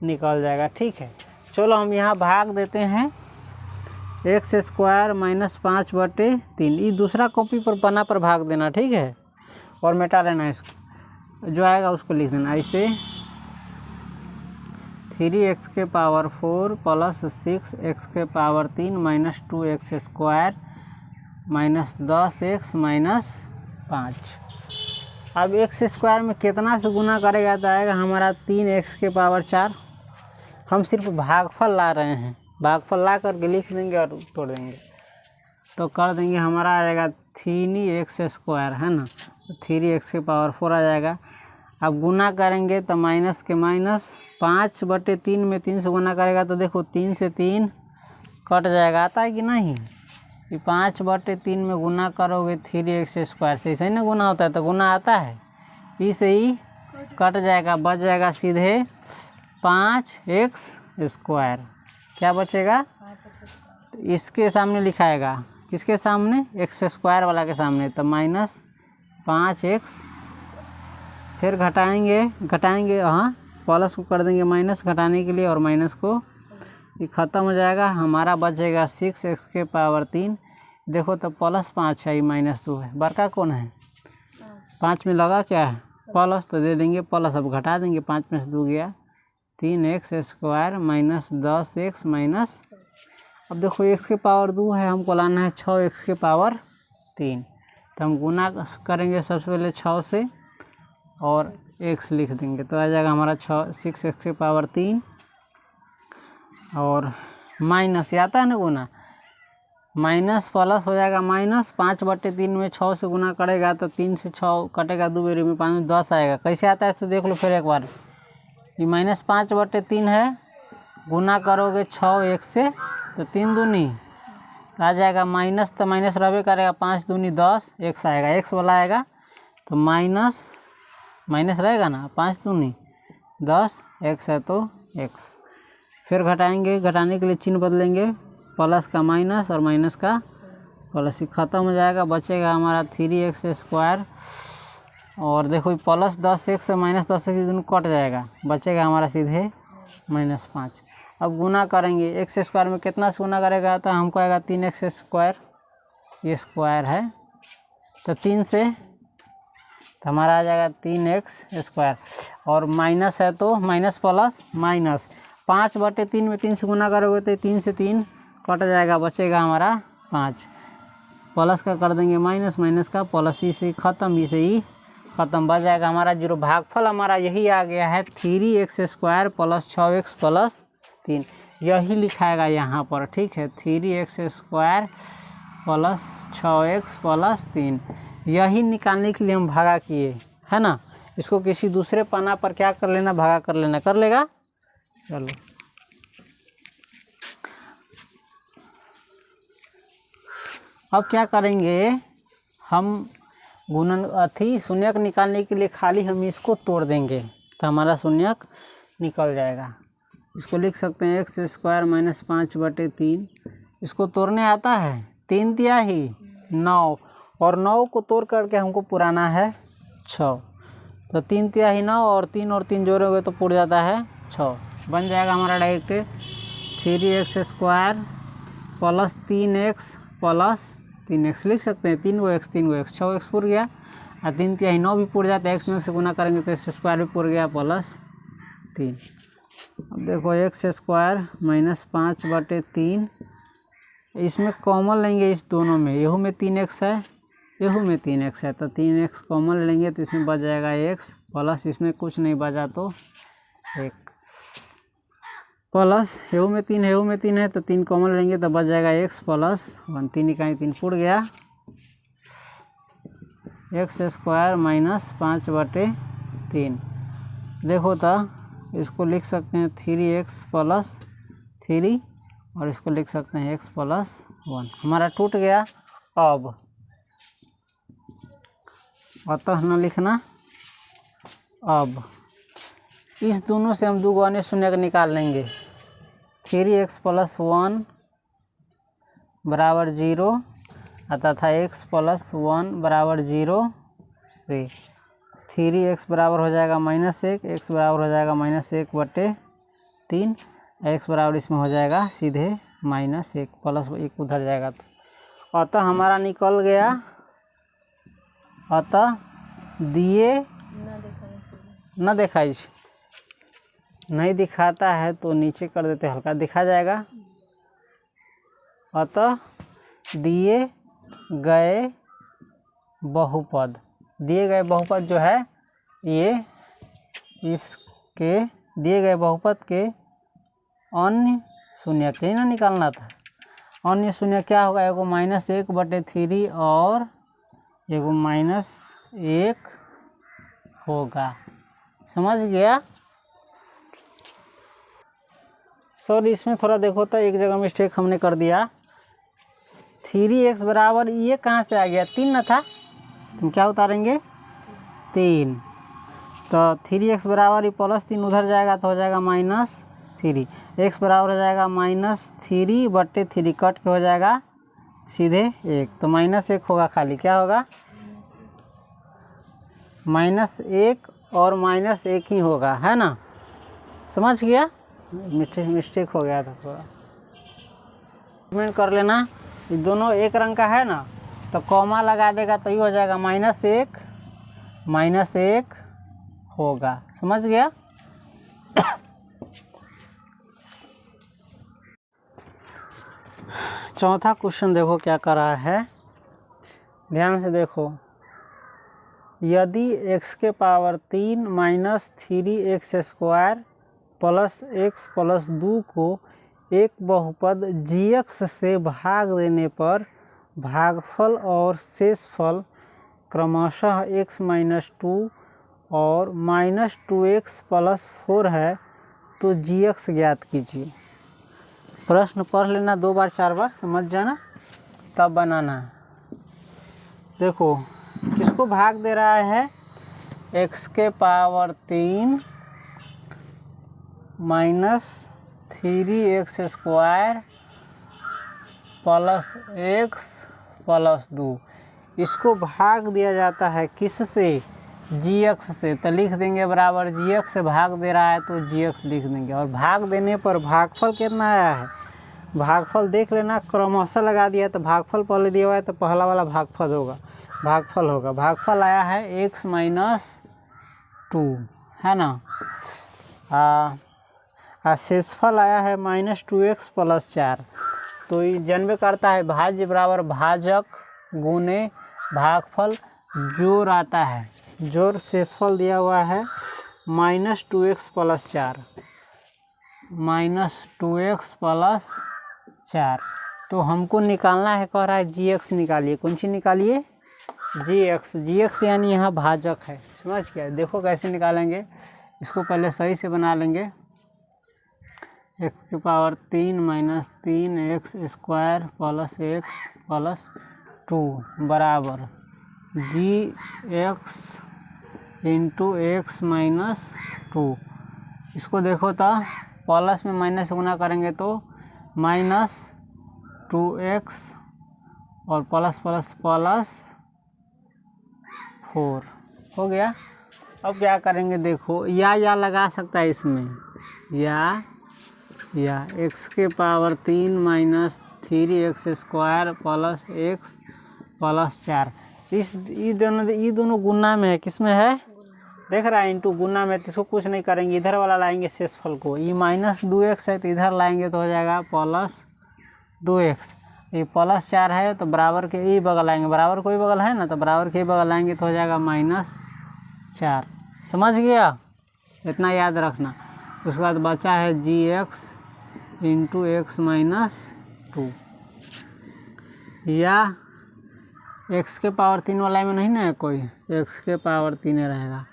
A: निकल जाएगा। ठीक है, चलो हम यहाँ भाग देते हैं x² माइनस 5/3। ये दूसरा कॉपी पर पन्ना पर भाग देना, ठीक है, और मिटा लेना, इसको जो आएगा उसको लिख देना। ऐसे 3x⁴ plus 6x⁴ minus 2x² minus 10x minus 5। अब x² में कितना से गुना करेगा तो आएगा हमारा 3x⁴। हम सिर्फ भागफल ला रहे हैं, भागफल ला करके लिख देंगे और तोड़ देंगे तो कर देंगे हमारा आ जाएगा 3x² है ना, 3x⁴ आ जाएगा। अब गुना करेंगे तो माइनस के माइनस 5/3 में 3 से गुना करेगा तो देखो 3 से 3 कट जाएगा, आता है कि नहीं। ये 5/3 में गुना करोगे 3x² से, ऐसे ही ना गुना होता है, तो गुना आता है, इसे ही कट जाएगा, बच जाएगा सीधे 5x²। क्या बचेगा, इसके सामने लिखाएगा, किसके सामने, x² वाला के सामने, तो माइनस 5x, फिर घटाएंगे हाँ, प्लस को कर देंगे माइनस घटाने के लिए और माइनस को ये ख़त्म हो जाएगा, हमारा बचेगा 6x⁴। देखो तो प्लस 5 है, माइनस 2 है, बड़का कौन है, 5 में लगा क्या है प्लस, तो दे देंगे प्लस। अब घटा देंगे, 5 में से 2 गया, 3x² माइनस 10x माइनस, अब देखो x⁴ है, हमको लाना है 6x⁴। तो हम गुना करेंगे सबसे पहले 6 से और x लिख देंगे तो आ जाएगा हमारा 6x⁴ और माइनस, ये आता है ना गुना, माइनस प्लस हो जाएगा माइनस 5/3 में 6 से गुना करेगा तो 3 से 6 कटेगा, 2 बेरी में 5 10 आएगा। कैसे आता है तो देख लो फिर एक बार, ये माइनस 5/3 है, गुना करोगे 6x से तो 3 दूनी आ जाएगा माइनस, तो माइनस रहे करेगा, 5 दूनी 10, x आएगा, x वाला आएगा तो माइनस रहेगा ना, 5 दूनी 10, x है तो x। फिर घटाएंगे, घटाने के लिए चिन्ह बदलेंगे, प्लस का माइनस और माइनस का प्लस, ख़त्म हो जाएगा, बचेगा हमारा 3x² और देखो प्लस 10x से माइनस 10x दोनों कट जाएगा, बचेगा हमारा सीधे -5। अब गुना करेंगे, x² में कितना से गुना करेगा तो हमको आएगा 3x², ये स्क्वायर है तो 3 से, तो हमारा आ जाएगा 3x² और माइनस है तो माइनस प्लस माइनस, 5/3 में 3 से गुना करोगे तो 3 से 3 कट जाएगा, बचेगा हमारा 5, प्लस का कर देंगे माइनस, माइनस का प्लस, इसे ख़त्म, इसे ही ख़त्म, बच जाएगा हमारा 0। भागफल हमारा यही आ गया है 3x² प्लस 6x प्लस 3, यही लिखाएगा यहाँ पर, ठीक है, 3x² प्लस 6x प्लस 3, यही निकालने के लिए हम भागा किए है ना। इसको किसी दूसरे पन्ना पर क्या कर लेना, भागा कर लेना, कर लेगा। चलो अब क्या करेंगे, हम शून्यक निकालने के लिए खाली हम इसको तोड़ देंगे तो हमारा शून्यक निकल जाएगा। इसको लिख सकते हैं एक्स स्क्वायर माइनस 5/3। इसको तोड़ने आता है, 3 तिहाई 9, और 9 को तोड़ करके हमको पुराना है 6, तो 3 तिहाई 9 और 3 जोड़ोगे तो पुर जाता है 6। बन जाएगा हमारा direct 3x square plus 3x plus 3x लिख सकते हैं, 3x 6x पुर गया, और 3 तिहाई 9 भी पुर जाता है, x में से गुना करेंगे तो x स्क्वायर भी पुर गया प्लस 3। अब देखो एक्स स्क्वायर माइनस 5/3, इसमें कॉमन लेंगे इस दोनों में, यहू में 3x है, यहू में 3x है, तो 3x कॉमन लेंगे तो इसमें बच जाएगा x प्लस, इसमें कुछ नहीं बचा तो 1 प्लस, यहू में 3 है तो 3 कॉमन लेंगे तो बच जाएगा x प्लस 1, 3 इकाई 3 पुर गया, एक्स स्क्वायर माइनस 5/3। देखो तो इसको लिख सकते हैं 3x प्लस 3, और इसको लिख सकते हैं x प्लस 1। हमारा टूट गया। अब अतः न लिखना, अब इस दोनों से हम 2 गौने शून्य का निकाल लेंगे। 3x प्लस 1 बराबर 0 तथा x प्लस 1 बराबर 0 से 3x बराबर हो जाएगा -1, x बराबर हो जाएगा -1/3, x बराबर इसमें हो जाएगा सीधे -1, प्लस 1 उधर जाएगा तो अतः हमारा निकल गया। अतः दिए न दिखाई, नहीं दिखाता है तो नीचे कर देते, हल्का दिखा जाएगा। अतः दिए गए बहुपद, दिए गए बहुपद जो है ये इसके दिए गए बहुपद के अन्य शून्य के ही ना निकालना था। अन्य शून्य क्या होगा, एगो -1/3 और एगो -1 होगा। समझ गया? सॉरी, इसमें थोड़ा देखो तो एक जगह मिस्टेक हमने कर दिया। 3x बराबर ये कहाँ से आ गया, 3 न था, तुम क्या उतारेंगे 3, तो 3x बराबर ये +3 उधर जाएगा तो हो जाएगा -3, x बराबर हो जाएगा -3/3, कट के हो जाएगा सीधे 1, तो -1 होगा, खाली क्या होगा -1 और -1 ही होगा, है ना। समझ गया? मिस्टेक हो गया था थोड़ा, कमेंट कर लेना। ये दोनों एक रंग का है ना, तो कॉमा लगा देगा तो ये हो जाएगा -1 होगा। समझ गया? चौथा क्वेश्चन देखो क्या कर रहा है, ध्यान से देखो। यदि x के power 3 minus 3x square plus x plus 2 को एक बहुपद gx से भाग देने पर भागफल और शेषफल क्रमशः x माइनस 2 और -2x प्लस 4 है, तो gx ज्ञात कीजिए। प्रश्न पढ़ लेना 2 बार 4 बार, समझ जाना तब बनाना। देखो किसको भाग दे रहा है, x के power 3 minus 3x square plus x plus 2, इसको भाग दिया जाता है किससे, gx से, तो लिख देंगे बराबर gx से भाग दे रहा है तो gx लिख देंगे। और भाग देने पर भागफल कितना आया है, भागफल देख लेना, क्रमशः लगा दिया तो भागफल पहले दिया हुआ है तो पहला वाला भागफल होगा, भागफल आया है x माइनस 2, है ना। शेषफल आया है -2x प्लस 4, तो ये जन्म करता है भाज्य बराबर भाजक गुने भागफल, जोड़ आता है, जोड़ शेषफल दिया हुआ है -2x प्लस 4, -2x प्लस 4, तो हमको निकालना है, कह रहा है gx निकालिए। कौन सी निकालिए, gx यानी यहाँ भाजक है। समझ गया? देखो कैसे निकालेंगे, इसको पहले सही से बना लेंगे। x के power 3 minus 3x square plus x plus 2 बराबर gx इंटू x माइनस 2। इसको देखो तो प्लस में माइनस गुना करेंगे तो -2x और प्लस प्लस प्लस 4 हो गया। अब क्या करेंगे देखो, या लगा सकता है इसमें, या x के power 3 minus 3x square plus x plus 4। ये दोनों गुना में है, किस में है देख रहा है, इंटू गुना में, तो इसको कुछ नहीं करेंगे, इधर वाला लाएंगे शेषफल को। ये -2x है तो इधर लाएंगे तो हो जाएगा +2x। ये +4 है तो बराबर के ये बगल आएंगे, बराबर कोई बगल है ना, तो बराबर के बगल आएंगे तो हो जाएगा -4। समझ गया, इतना याद रखना। उसके बाद बचा है gx इंटू x - 2, या x के पावर 3 वाला में नहीं ना है कोई, x के पावर 3 रहेगा,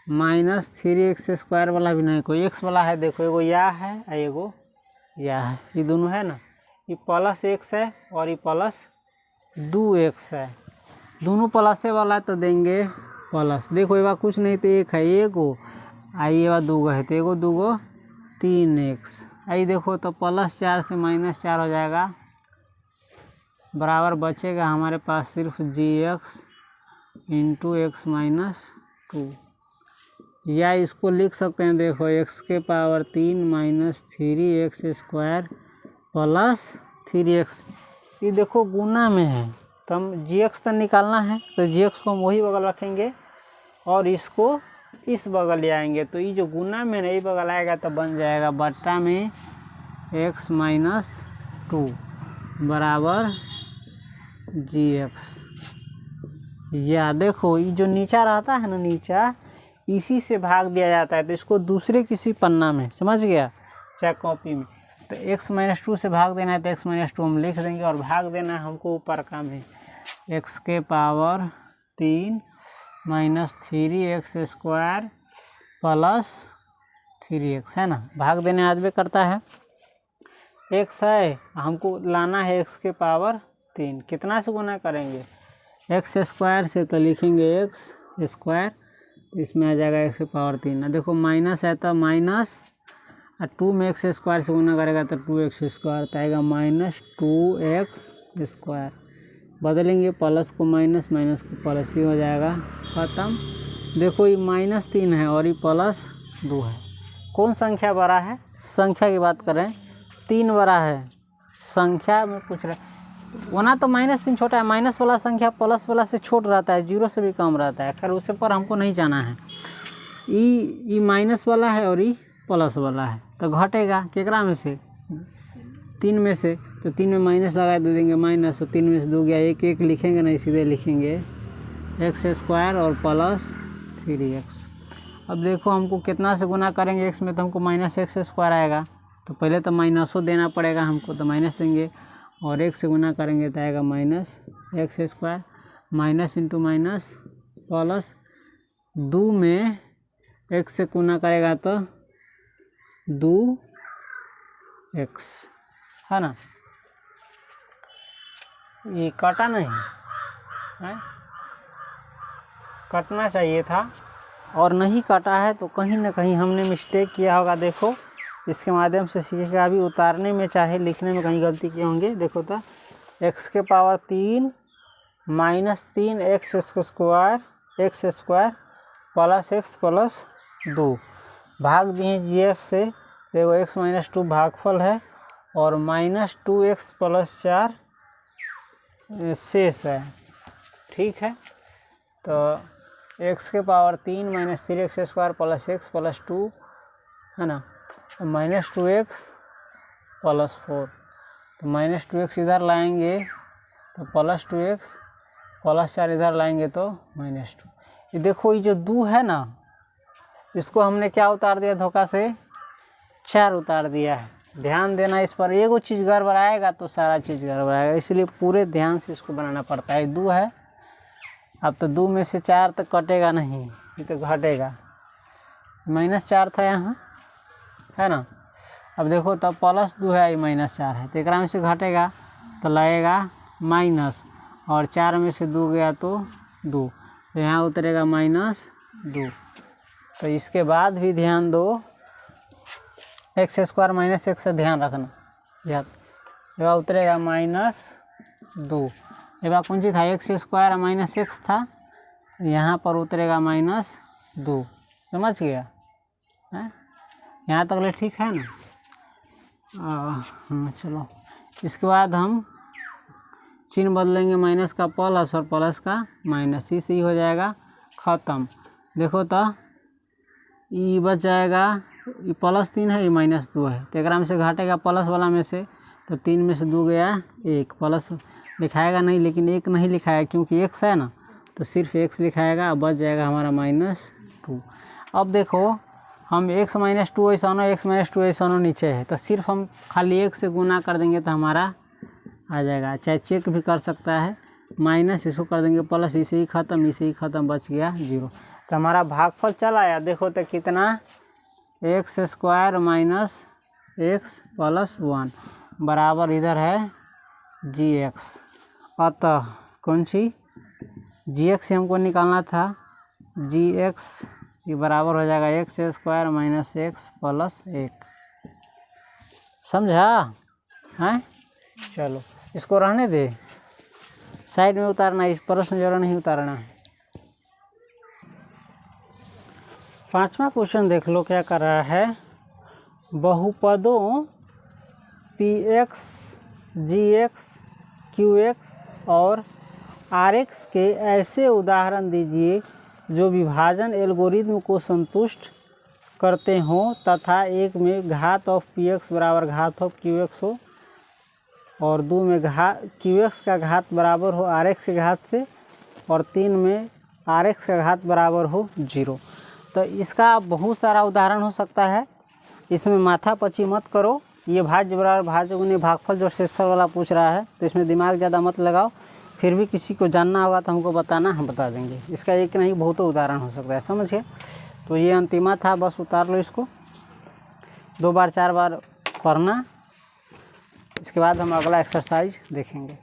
A: -3x स्क्वायर वाला भी नहीं कोई, x वाला है देखो, एगो या है और एगो या है, ये दोनों है ना, ये +x है और ये +2x है, दोनों प्लसे वाला है तो देंगे प्लस। देखो ये बार कुछ नहीं तो एक है, एगो आई ये बार दूगो है तो एगो दूगो 3x, आई देखो तो +4 से -4 हो जाएगा, बराबर बचेगा हमारे पास सिर्फ gx इंटू x - 2, या इसको लिख सकते हैं देखो x के power 3 minus 3x square plus 3x। ये देखो गुना में है तो हम gx तो निकालना है, तो gx को हम वही बगल रखेंगे और इसको इस बगल ले आएंगे, तो ये जो गुना में नहीं बगल आएगा तो बन जाएगा बट्टा में x - 2 बराबर gx। या देखो ये जो नीचा रहता है ना, नीचा इसी से भाग दिया जाता है, तो इसको दूसरे किसी पन्ना में, समझ गया, चाहे कॉपी में, तो x - 2 से भाग देना है तो x - 2 हम लिख देंगे, और भाग देना है हमको ऊपर का में x के power 3 minus 3x square plus 3x है ना, भाग देने आदमी करता है, x है हमको लाना है x के पावर 3, कितना से गुना करेंगे x स्क्वायर से, तो लिखेंगे x स्क्वायर, इसमें आ जाएगा x के पावर 3। देखो माइनस है तो माइनस, और 2 में x स्क्वायर से गुना करेगा तो 2x स्क्वायर, तो आएगा -2x स्क्वायर, बदलेंगे प्लस को माइनस, माइनस को प्लस, ही हो जाएगा ख़त्म। देखो ये -3 है और ये +2 है, कौन संख्या बड़ा है, संख्या की बात करें 3 बड़ा है, संख्या में पूछ रहे, वरना तो -3 छोटा है, माइनस वाला संख्या प्लस वाला से छोट रहता है, 0 से भी कम रहता है, खैर उसे पर हमको नहीं जाना है। ये माइनस वाला है और ये प्लस वाला है, तो घटेगा केकरा में से, 3 में से, तो 3 में माइनस लगा दे देंगे माइनस, तो 3 में से 2 गया, 1 1 लिखेंगे नहीं, सीधे लिखेंगे x स्क्वायर और प्लस 3x। अब देखो हमको कितना से गुना करेंगे x में, तो हमको -x स्क्वायर आएगा, तो पहले तो माइनसो देना पड़ेगा हमको, तो माइनस देंगे, और x से गुना करेंगे तो आएगा -x square, minus into minus plus, 2 में x से गुना करेगा तो 2x है ना, ये कटा नहीं है, कटना चाहिए था और नहीं कटा है, तो कहीं ना कहीं हमने मिस्टेक किया होगा। देखो इसके माध्यम से सीखेगा, अभी उतारने में चाहे लिखने में कहीं गलती किए होंगे। देखो तो x के power 3 minus 3x square plus x plus 2, भाग दिए gx से, देखो x - 2 भागफल है और -2x प्लस 4 शेष है, ठीक है। तो x के power 3 minus 3x square plus x plus 2 है ना, -2x प्लस 4, तो -2x इधर लाएंगे तो +2x प्लस 4 इधर लाएंगे तो -2। ये देखो ये जो 2 है ना, इसको हमने क्या उतार दिया, धोखा से 4 उतार दिया है, ध्यान देना इस पर, एगो चीज़ गड़बड़ाएगा तो सारा चीज़ गड़बड़ाएगा, इसलिए पूरे ध्यान से इसको बनाना पड़ता है। 2 है, अब तो 2 में से 4 तक कटेगा नहीं, ये तो घटेगा, -4 था यहाँ है ना, अब देखो तब +2 है, ये -4 है, तो एक में से घटेगा तो लगेगा माइनस, और 4 में से 2 गया तो 2, तो यहाँ उतरेगा -2। तो इसके बाद भी ध्यान दो, एक्स स्क्वायर माइनस एक्स से ध्यान रखना याद। ये बार उतरेगा -2। ये बार कौन सी था, एक्स स्क्वायर माइनस एक्स था, यहाँ पर उतरेगा -2। समझ गया है, यहाँ तक ले ठीक है ना। चलो इसके बाद हम चिन्ह बदलेंगे, माइनस का प्लस और प्लस का माइनस, इसी हो जाएगा ख़त्म। देखो तो ये बच जाएगा, ये +3 है, ये -2 है, तो एक में से घटेगा प्लस वाला में से, तो 3 में से 2 गया 1, प्लस लिखाएगा नहीं, लेकिन 1 नहीं लिखाएगा क्योंकि x है ना, तो सिर्फ x लिखाएगा, बच जाएगा हमारा -2। अब देखो हम x - 2 ऐसा ना, x - 2 ऐसा नीचे है, तो सिर्फ हम खाली 1 से गुना कर देंगे तो हमारा आ जाएगा। चाहे चेक भी कर सकता है, माइनस इसको कर देंगे प्लस, इसे ही ख़त्म, इसे ही ख़त्म, बच गया 0। तो हमारा भागफल चला आया। देखो तो कितना, x square minus x plus 1 बराबर इधर है gx। अतः कौन सी gx से हमको निकालना था, gx ये बराबर हो जाएगा x square minus x plus 1। समझा है? चलो इसको रहने दे, साइड में उतारना, इस प्रश्न जरा नहीं उतारना। 5वां क्वेश्चन देख लो क्या कर रहा है। बहुपदों px, gx, qx और rx के ऐसे उदाहरण दीजिए जो विभाजन एल्गोरिथ्म को संतुष्ट करते हों तथा एक में घात ऑफ px बराबर घात ऑफ qx हो और 2 में qx का घात बराबर हो rx के घात से और 3 में rx का घात बराबर हो 0। तो इसका बहुत सारा उदाहरण हो सकता है, इसमें माथापच्ची मत करो। ये भाज्य बराबर भाज्य गुने भागफल जो शेषफल वाला पूछ रहा है, तो इसमें दिमाग ज़्यादा मत लगाओ। फिर भी किसी को जानना होगा तो हमको बताना, हम बता देंगे। इसका एक नहीं बहुतों उदाहरण हो सकता है, समझे। तो ये अंतिमा था, बस उतार लो इसको, 2 बार 4 बार पढ़ना। इसके बाद हम अगला एक्सरसाइज देखेंगे।